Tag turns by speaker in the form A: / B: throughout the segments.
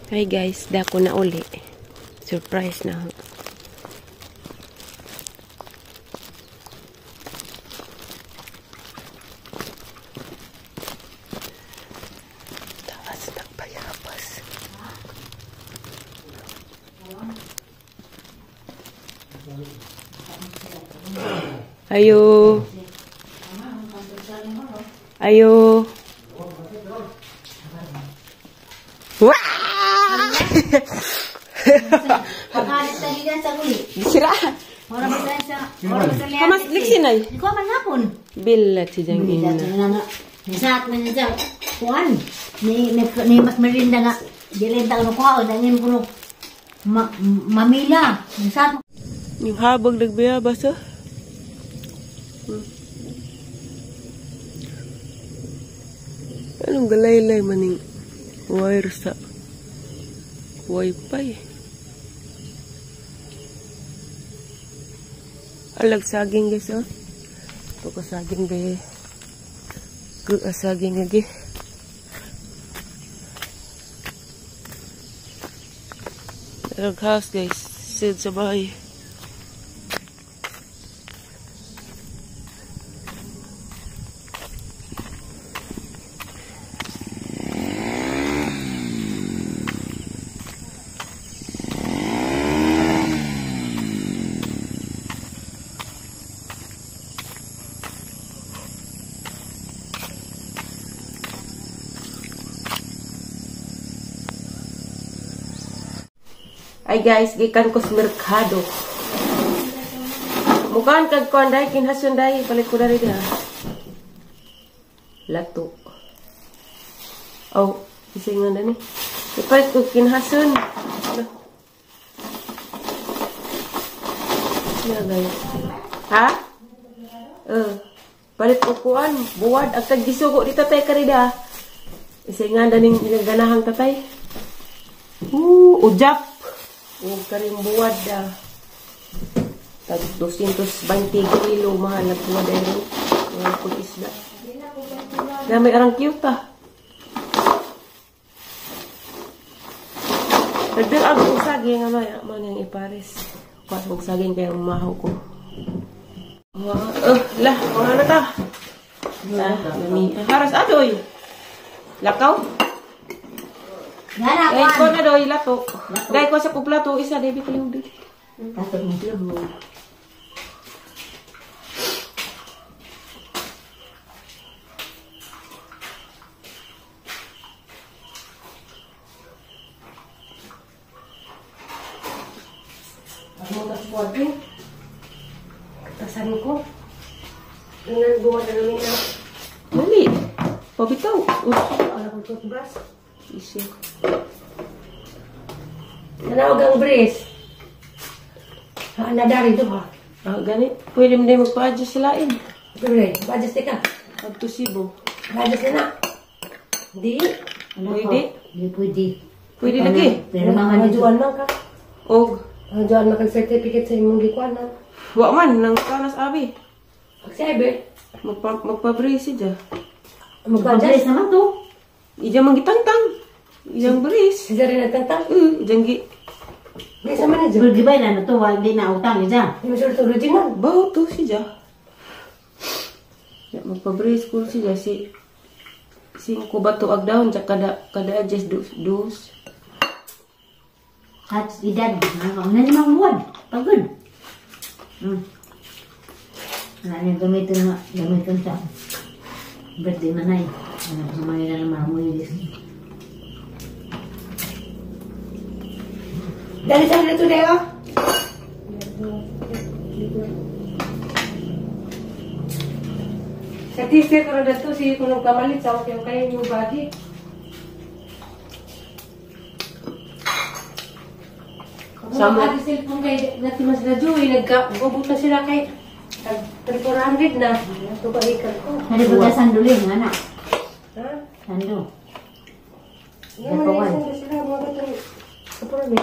A: Hi guys, dako na uli. Surprise na. Taas ng bayabas. Ayo. Ayo. Wah!
B: Pakalit tadi dan sa uli.
A: Sira.
B: Orang bisa orang bisa lihat.
A: Kamas liksi nay.
B: Ikaw man hapon.
A: Bilat si Jang Ina.
B: Ni saat man siya kuan. Ni mas merinda nga dilenta ko kuha dangin kuno mamila. Ni saat
A: Yung habag nagbiyabas oh. Anong galaylay maning wire sa wifi. Alag saging guys oh. Ito ko saging be. Saging lagi. Alag house guys. Sid sa bahay. Ay guys, gikan ko sa merkado. Mukan kag kuan dai kinhason dai balik ko dari dia. Lato. Oh, isingan na ni. Ipalit ko kinhason. Ya guys. Ha? Palit ko kuan buwad agkag gisugo di tatay karida. Isingan daning ganahang tatay. Ujap. Huwag ka rin buwad tag 220 kilo mahal na buwad ay rin mga pag-isda na may arang cute nagdil ang saging ano yung ipares kuat mong saging kaya umahaw ko lah mga na ta haras adoy lakaw.
B: Gana
A: Gay ko na doy lato. Gay ko sa kuplato isa debi ko yung di.
B: Lato mo tulo.
A: Ako tas kuwado. Tasan ko. Inan buwan na namin na. Dali. Pabitaw. Ala ko toothbrush. Isi. Nanawag ang brace. Nadari ito ha. Ganit. Pwede mo na magpa-adjust silain.
B: Pwede. Pa-adjust ka.
A: Pagtusibo.
B: Pa-adjust na na.
A: Di. Pwede.
B: Hindi pwede.
A: Pwede lagi.
B: Pero mga
A: juan man ka. Og.
B: Ang juan man ka certificate sa imong gikuan na.
A: Wa man. Nang kanas abi.
B: Pag-sabi.
A: Magpa-brace siya.
B: Magpa-adjust naman to.
A: Ijang manggitangtang. Ijang brace.
B: Sige rin nagtangtang.
A: Ijang gi.
B: Hindi sa man na
C: Pero gibay na to, hindi na utang niya.
B: Hindi mo sure to original.
A: Bawa to siya. Ya, magpa-brace ko siya. Si 5 bato agdahon. Tsaka kada adjust dos.
C: At edad, ano na naman muwad. Pagod. Wala niya gamitin sa birthday manay. Sumangin na naman mo yun.
B: Dali sa nito na yun. Sa t-shirt ko na dito, si kunong kamalit sa okay kayo yung bagi. Sama ati cellphone kay nati mas radyo nagkabot na sila kay 300 na. Ito ba ikan ko?
C: Hari ba sanduling, anak?
B: Ha?
C: Sandu.
B: Yung mga sila mga batang kapuro may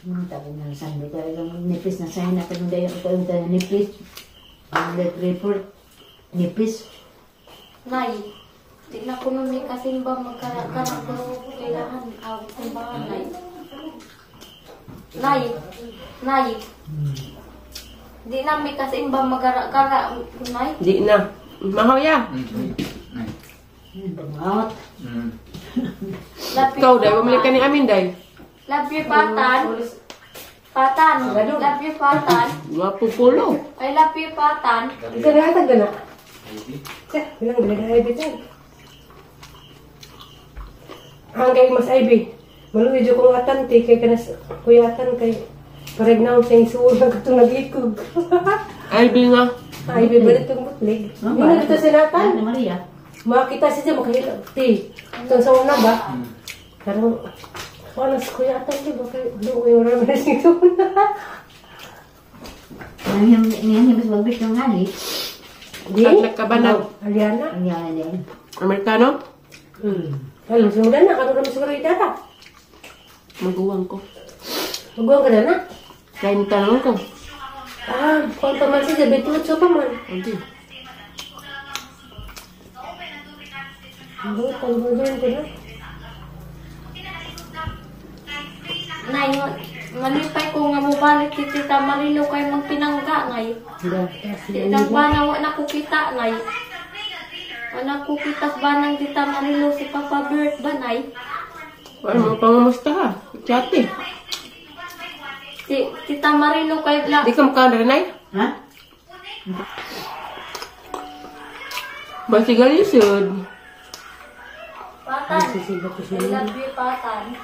C: Mga tabi na sandu. Kaya nipis na sa'yo na kanong dayo ko yung tayo nipis. Ang report nipis.
B: Nay.
D: Di na ko nun may kasimba magkarakara pero kailangan awit ng bahan Nay. Di na may kasimba magkarakara Nay.
A: Di na. Mahaw ya.
C: Bangot.
D: Lapi
A: Ikaw, day. Bumalik ka ni Amin, day.
D: Lapi patan. Lapi patan.
A: Mapupulo.
D: Ay lapi patan.
A: Ika na atag na. Sa, bilang bilang na Ivy tayo. Hanggang mas Ivy. Maluwi dyo kong atante kay kanas kuyatan kay pareg na akong siyang suwag ng katong nag-ikog. Ivy nga. Ivy, balik itong butlig. Hindi na dito sinatan.
C: Maria.
A: Makita siya makahilap. Ti, itong sa una ba? Karang, panas kuyatan di ba kayo? Doon yung ramen nito na.
C: Ngayon mas magbit ng hali.
A: Di?
B: Nagkabanag.
A: Aliana?
C: Ang yan din.
B: Amerikano?
A: Alam, simulan na. Kano naman siguro yung data?
B: Maguwang ko.
A: Magawang ka na na.
B: Kain tanong ko.
A: Kung pa man siya, 28 pa man.
B: Hindi.
A: Pag-budyan ko na.
D: Nay, malipay ko nga mo balik si Tita Marilo kay magpinangga, Nay. Titang banang wala ko kita, Nay. Wala ko kitas banang Tita Marilo si Papa Bert ba, Nay?
B: Wala mga pangamusta ha. Chati.
D: Tita Marilo kay
B: Di ka makanda rin ay?
C: Ha?
B: Basigal yun.
D: Patan. I love you, Patan.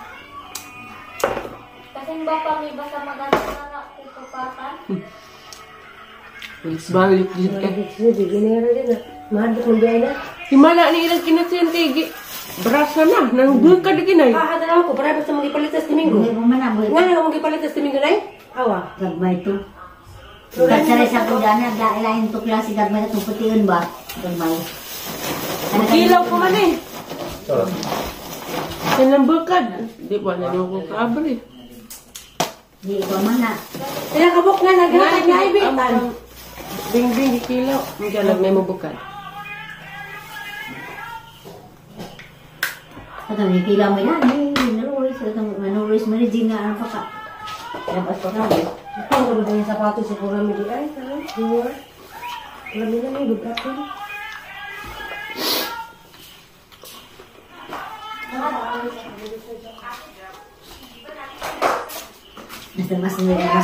D: Kasi ba pang iba sa magandang anak ko sa Patan?
B: Balik din ka.
A: Sige, ginera din na. Mahal kong biyahe na.
B: Himala ni ilang kinasente. Brasa na. Nanggul ka di kinay.
A: Hadalaw ko, para basta magipalitas ni Mingo.
C: Hindi mo manabot.
A: Nga nga magipalitas ni Mingo na eh? Awa.
C: Gagmay to. Katsara sa kudana, dailahin to klase gagmay na tuputiun ba? Gagmay.
B: Kilaw ko man eh. Sinambukad. Di ba na niyo ko kaabri.
C: Di ko mana.
A: Kaya kabok na, naghahatid na ibitan.
B: Bing-bing, kilaw. Hindi ka may mabukad.
C: Ito, may kila mo yan. Nanuris. Nanuris mo rin din nga. Ano pa ka? Labas pa ka.
A: Ito, ang ganda yung sapatos sa kurang midi. Ay, sarap. Mura. Alam nila may bugat ko.
C: Mas nila.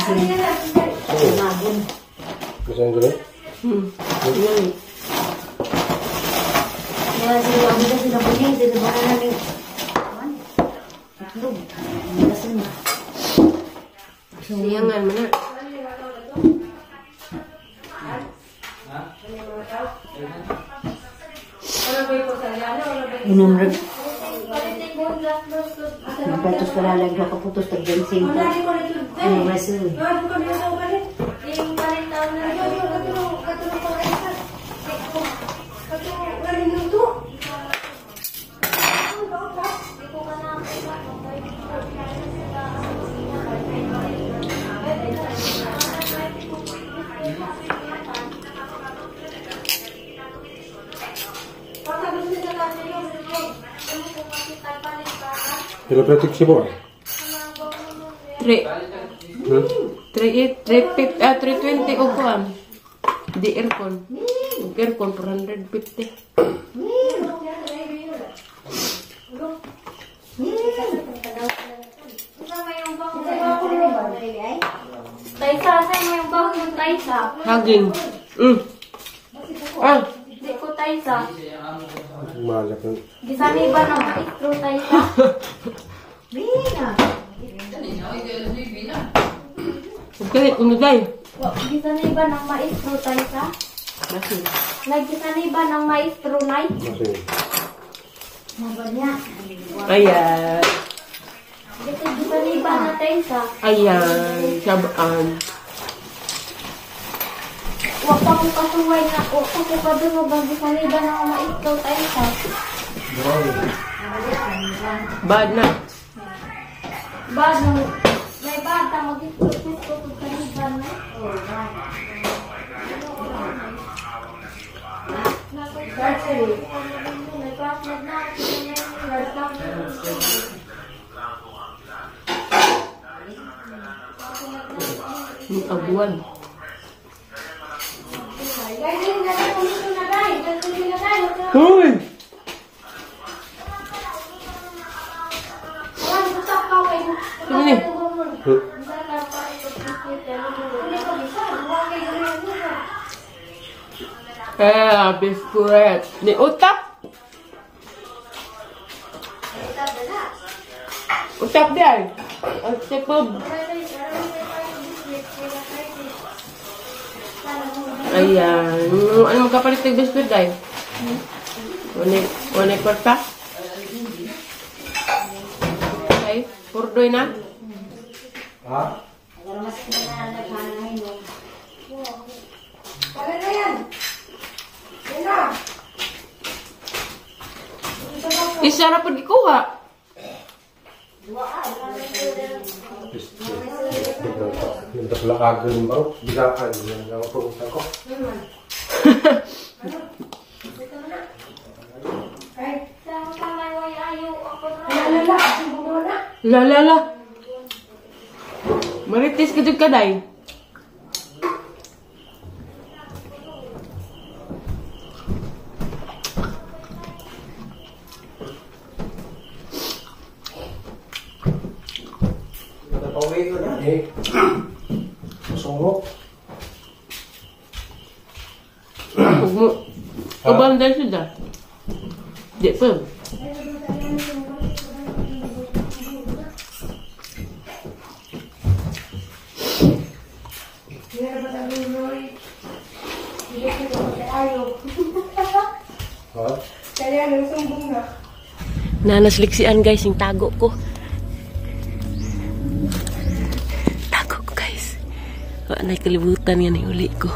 C: Magun.
E: Bisa yang dulu?
B: Yan.
C: Kaya sila ang bigas sila punya. Dito ba na namin? Itlog. Bigas na.
B: Siyangan mo na.
C: Inom rin. Napatos ka lalag na kaputos tag-dancing ka. Ano ba sila?
D: Yung palitaw na
E: Kilopretik sih, Boy.
B: 320 o kuan. Di aircon. Aircon 450.
D: Taisa, saan mo yung bawang yung Taisa?
B: Haging.
D: Di ko Taisa.
E: Banyak kan.
D: Gisani ba ng maestro Taisa?
C: Bina.
B: Okay, umuday.
D: Gisani ba ng maestro Taisa?
B: Bakit?
D: Naggisani ba ng maestro Nay?
E: Masih.
C: Mabalya.
B: Ayan.
D: Gisani ba na Taisa?
B: Ayan. Sabaan.
D: Huwag pa ko kasuway na, huwag pa ko kadungo ba gisani ba ng maestro Taisa?
B: Bad na.
D: Ba, may bata mag-isip ko kung kaniban na. May bata upload na.
B: Abuan. Hoy! Ano ni? Biskuit. Ni utak. Utak dia. Cepet. Ayan. Ano magkapalit ng biskuit, day? One kwarta? Okay. Purdoy na?
E: Ha?
B: Isa na po gikuha.
E: Yung taslaag ng baro, bigaan. Yan ang pumunta ko.
B: La. Maritis ka dyan ka, day.
E: Pauwi ko na eh. Masungok.
B: Huwag mo. Ubang dahil siya. Di pa.
E: Ha?
A: Kaya nang sumbong na.
B: Nanasliksian guys, yung tago ko. Tago ko guys. Wala na kalibutan yan yung uli ko.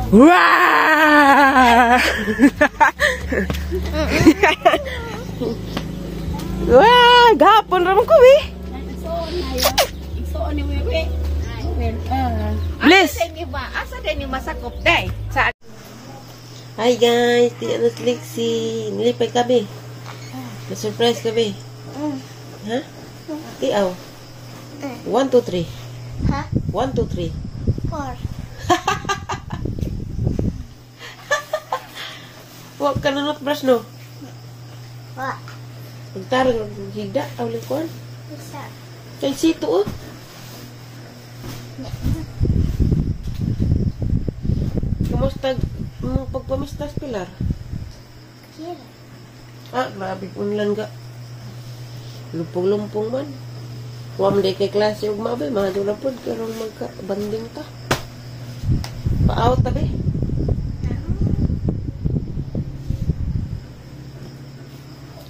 B: Wah! Wah, gapon ramon ko eh. Bless.
F: Asa din yung masakop day? Sa
B: Hi guys, di ano Lexi. Nilipay kami. Na-surprise kami. Ha? Di aw. 1, 2, 3.
F: Ha?
B: 1, 2, 3.
F: 4.
B: Huwag ka nanot brush no.
F: Wa.
B: Pagtarang higda, awalin ko.
F: Isa.
B: Kay sito oh. Kamusta mong pagpamistas Pilar?
F: Kira.
B: Ah, grabe unlan ga. Lumpong-lumpong man. Huwag day kay klase ug mabay, mahadula pod karon magka-banding ta. Pa-out tabi.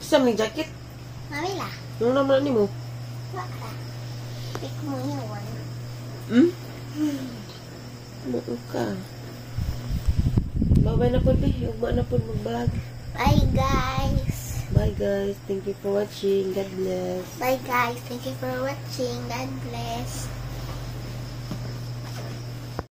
B: Sa may jacket.
F: Mamila.
B: Nung naman ni mo?
F: Wa ka. Pick mo yun.
B: Ano ka? Babay na po di. Ugma na po magbalag.
F: Bye guys.
B: Bye guys. Thank you for watching. God bless.
F: Bye guys. Thank you for watching. God bless.